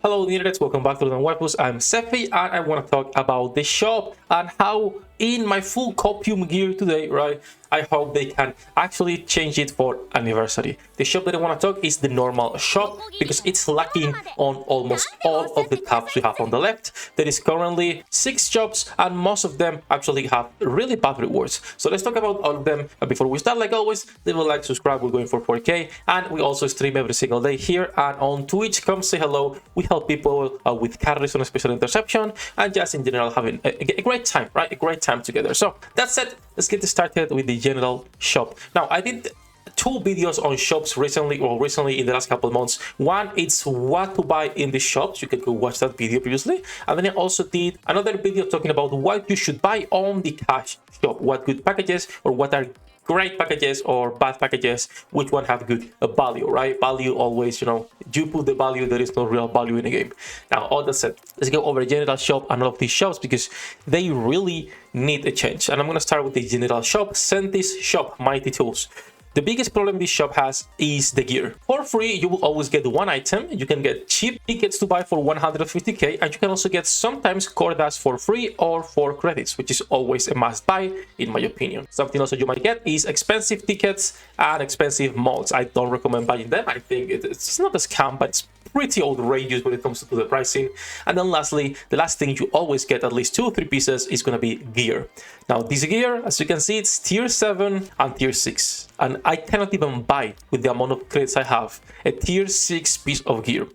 Hello, the internet. Welcome back to the Waifus. I'm Sefi, and I want to talk about the shop and how, in my full costume gear today, right? I hope they can actually change it for anniversary. The shop that I want to talk is the normal shop because it's lacking on almost all of the tabs we have on the left. There is currently 6 shops, and most of them actually have really bad rewards. So let's talk about all of them. Before we start, like always, leave a like, subscribe. We're going for 4K, and we also stream every single day here and on Twitch. Come say hello. We help people with carries on a special interception and just in general having a great time, right? A great time together. So that said, let's get started with the general shop. Now, I did 2 videos on shops recently in the last couple of months. One, it's what to buy in the shops. You can go watch that video previously. And then I also did another video talking about what you should buy on the cash shop, what good packages or what are great packages or bad packages, which one have good value, right? Value always, you put the value, there is no real value in the game. Now, all that said, let's go over general shop and all of these shops because they really need a change. And I'm going to start with the general shop. Send this shop, Mighty Tools. The biggest problem this shop has is the gear. For free, you will always get one item. You can get cheap tickets to buy for 150k, and you can also get sometimes core dash for free or for credits, which is always a must buy in my opinion. Something also you might get is expensive tickets and expensive mods. I don't recommend buying them. I think it's not a scam, but it's pretty outrageous when it comes to the pricing. And then lastly, the last thing you always get, at least 2 or 3 pieces, is going to be gear. Now this gear, as you can see, it's tier 7 and tier 6, and I cannot even buy, with the amount of credits I have, a tier 6 piece of gear.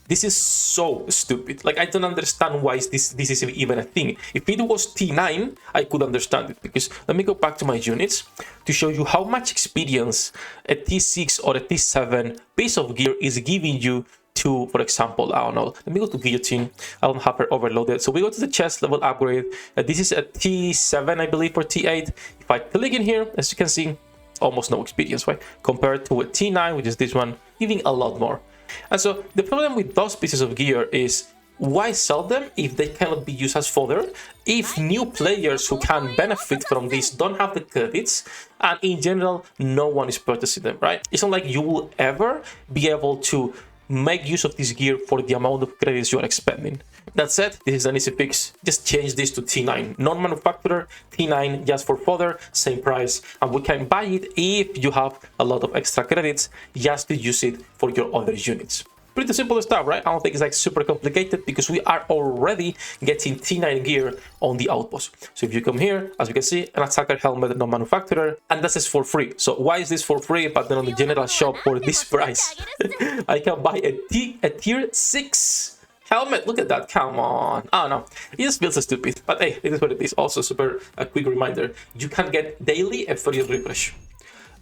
This is so stupid. Like, I don't understand why this is even a thing. If it was T9, I could understand it, because let me go back to my units to show you how much experience a T6 or a T7 piece of gear is giving you to, for example, I don't know, let me go to guillotine. I don't have her overloaded. So we go to the chest level upgrade. This is a T7, I believe, or T8. If I click in here, as you can see, almost no experience, right? Compared to a T9, which is this one, giving a lot more. And so the problem with those pieces of gear is, why sell them if they cannot be used as fodder? If new players who can benefit from this don't have the credits, and in general, no one is purchasing them, right? It's not like you will ever be able to make use of this gear for the amount of credits you are expending. That said, this is an easy fix. Just change this to T9. Non-manufacturer, T9 just for fodder, same price. And we can buy it if you have a lot of extra credits just to use it for your other units. Pretty simple stuff, right? I don't think it's like super complicated because we are already getting T9 gear on the outpost. So if you come here, as you can see, an attacker helmet, no manufacturer, and this is for free. So why is this for free? But then on the general shop for this price, I can buy a tier 6 helmet. Look at that. Come on. I don't know. It just feels so stupid. But hey, it is what it is. Also, super a quick reminder. You can get daily a free refresh.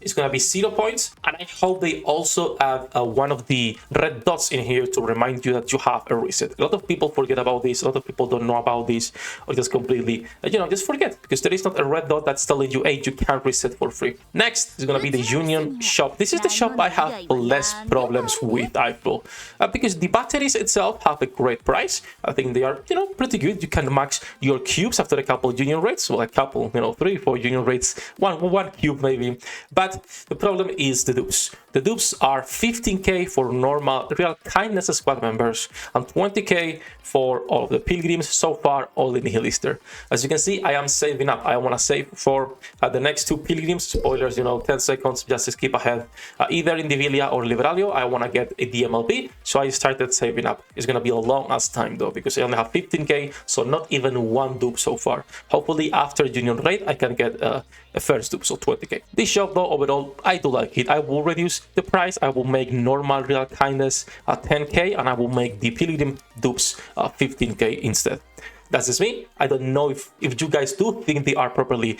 It's going to be 0 points, and I hope they also add one of the red dots in here to remind you that you have a reset. A lot of people forget about this, a lot of people don't know about this, or just completely, just forget, because there is not a red dot that's telling you, hey, you can reset for free. Next is going to be the Union shop. This is the shop I have less problems with, I feel, because the batteries itself have a great price. I think they are, pretty good. You can max your cubes after a couple of Union rates, well, a couple, 3, 4 Union rates, one cube maybe, but the problem is the dupes. The dupes are 15k for normal real kindness squad members and 20k for all of the pilgrims, so far all in Nihilister. As you can see, I am saving up. I want to save for the next 2 pilgrims. Spoilers, 10 seconds, just to skip ahead. Either in Divilia or Liberalia, I want to get a DMLB, so I started saving up. It's going to be a long ass time though, because I only have 15k, so not even 1 dupe so far. Hopefully after Union Raid, I can get a first dupe, so 20k. This shop though, overall, I do like it. I will reduce the price. I will make normal real kindness 10k, and I will make the pilgrim dupes 15k instead. That's just me. I don't know if you guys do think they are properly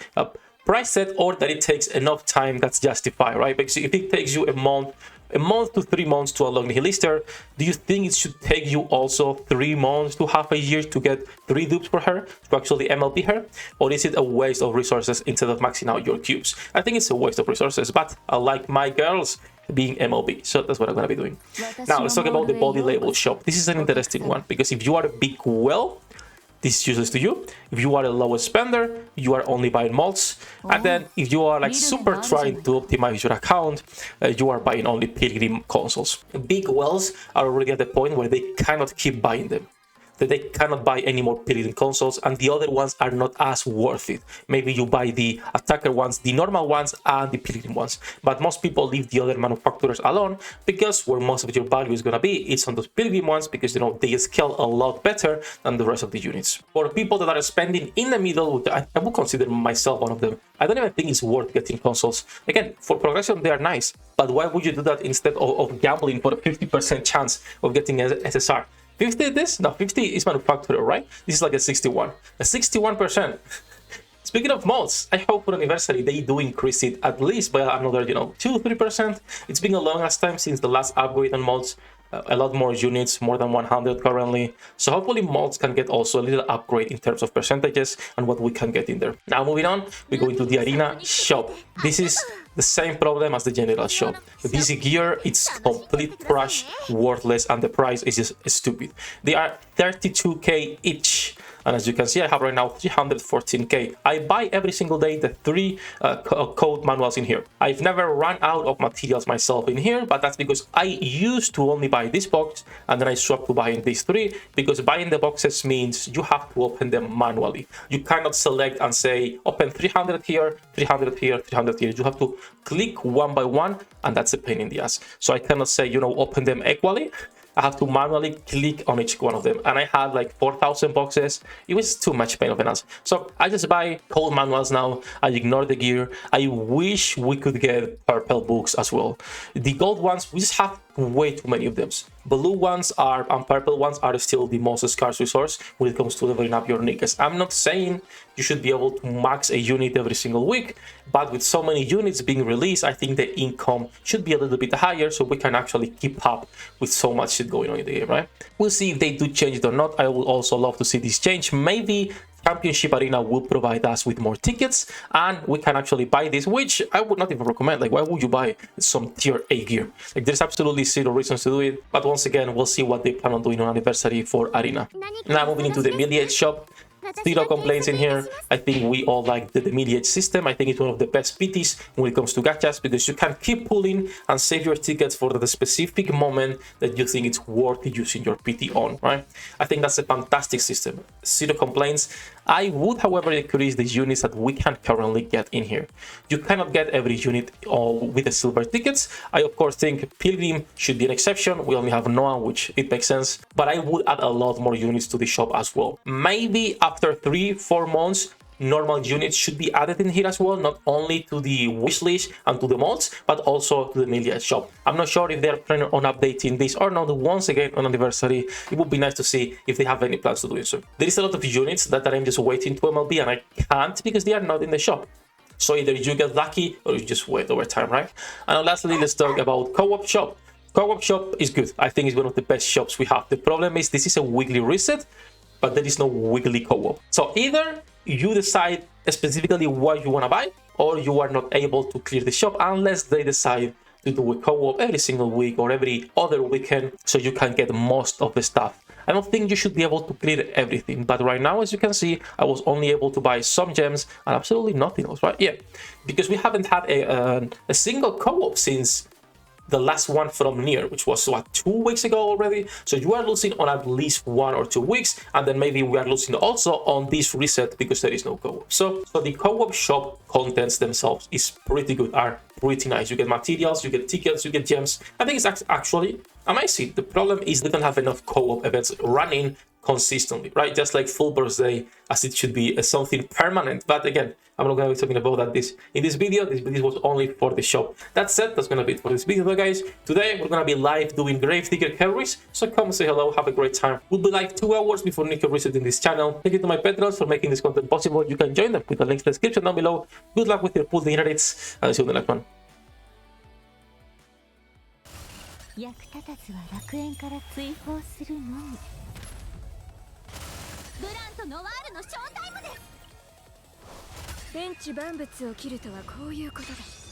price set, or that it takes enough time that's justified, right? Because if it takes you a month to 3 months to unlock Nihilister, do you think it should take you also 3 months to half a year to get 3 dupes for her, to actually MLP her? Or is it a waste of resources instead of maxing out your cubes? I think it's a waste of resources, but I like my girls being MLB, so that's what I'm going to be doing. Now, let's talk about the body label shop. This is an interesting one, because if you are a big whale, this is useless to you. If you are a low spender, you are only buying malts. And then if you are like super trying to optimize your account, you are buying only Pilgrim consoles. Big whales are already at the point where they cannot keep buying them, that they cannot buy any more Pilgrim consoles, and the other ones are not as worth it. Maybe you buy the attacker ones, the normal ones, and the Pilgrim ones, but most people leave the other manufacturers alone, because where most of your value is gonna be, it's on those Pilgrim ones, because you know they scale a lot better than the rest of the units. For people that are spending in the middle, I would consider myself one of them. I don't even think it's worth getting consoles. Again, for progression they are nice, but why would you do that instead of gambling for a 50% chance of getting an SSR? 50 this? No, 50 is manufacturer, right? This is like a 61. A 61%. Speaking of mods, I hope for anniversary they do increase it at least by another, 2-3%. It's been a long ass time since the last upgrade on mods. A lot more units, more than 100 currently. So hopefully mods can get also a little upgrade in terms of percentages and what we can get in there. Now moving on, we go into the arena shop. This is the same problem as the general shop. This gear, it's complete trash, worthless, and the price is just stupid. They are 32k each. And as you can see, I have right now 314k. I buy every single day the 3 code manuals in here. I've never run out of materials myself in here, but that's because I used to only buy this box and then I swapped to buying these 3, because buying the boxes means you have to open them manually. You cannot select and say open 300 here, 300 here, 300 here. You have to click one by one, and that's a pain in the ass. So I cannot say, open them equally. I have to manually click on each one of them, and I had like 4,000 boxes. It was too much pain of an ass. So I just buy cold manuals now. I ignore the gear. I wish we could get purple books as well. The gold ones, we just have way too many of them. Blue ones and purple ones are still the most scarce resource when it comes to leveling up your NIKKEs. I'm not saying you should be able to max a unit every single week, but with so many units being released, I think the income should be a little bit higher so we can actually keep up with so much shit going on in the game, right? We'll see if they do change it or not. I would also love to see this change. Maybe Championship Arena will provide us with more tickets and we can actually buy this, which I would not even recommend. Like, why would you buy some tier A gear? Like, there's absolutely zero reasons to do it. But once again, we'll see what they plan on doing on anniversary for Arena. Now moving into the Mediate shop. Zero complaints in here. I think we all like the Mediate system. I think it's one of the best PTs when it comes to gachas, because you can keep pulling and save your tickets for the specific moment that you think it's worth using your PT on, right? I think that's a fantastic system. Zero complaints. I would, however, increase the units that we can currently get in here. You cannot get every unit with the silver tickets. I, of course, think Pilgrim should be an exception. We only have Noah, which it makes sense. But I would add a lot more units to the shop as well. Maybe after 3-4 months, normal units should be added in here as well, not only to the wishlist and to the mods, but also to the Mediate shop. I'm not sure if they're planning on updating this or not. Once again, on anniversary, it would be nice to see if they have any plans to do so. There is a lot of units that I'm just waiting to MLB, and I can't because they are not in the shop. So either you get lucky or you just wait over time, right? And lastly, let's talk about Coop Shop. Coop Shop is good. I think it's one of the best shops we have. The problem is this is a weekly reset, but there is no weekly co-op. So either you decide specifically what you want to buy, or you are not able to clear the shop unless they decide to do a co-op every single week or every other weekend, so you can get most of the stuff. I don't think you should be able to clear everything, but right now, as you can see, I was only able to buy some gems and absolutely nothing else, right? Yeah, because we haven't had a single co-op since the last one from Nier, which was what, 2 weeks ago already. So you are losing on at least 1 or 2 weeks, and then maybe we are losing also on this reset because there is no co-op. So the co-op shop contents themselves is pretty good, are pretty nice. You get materials, you get tickets, you get gems. I think it's actually amazing. The problem is they don't have enough co-op events running consistently, right? Just like full birthday, as it should be something permanent. But again, I'm not going to be talking about that in this video. This video was only for the shop. That said, that's going to be it for this video, guys. Today, we're going to be live doing Gravedigger carries. So come say hello, have a great time. We'll be live 2 hours before NIKKE resetting this channel. Thank you to my patrons for making this content possible. You can join them with the links in the description down below. Good luck with your pool inherits, and I'll see you in the next one. 役立たずは楽園から追放するのみ。ブランとノワールのショータイムです。天地万物を切るとはこういうことだ。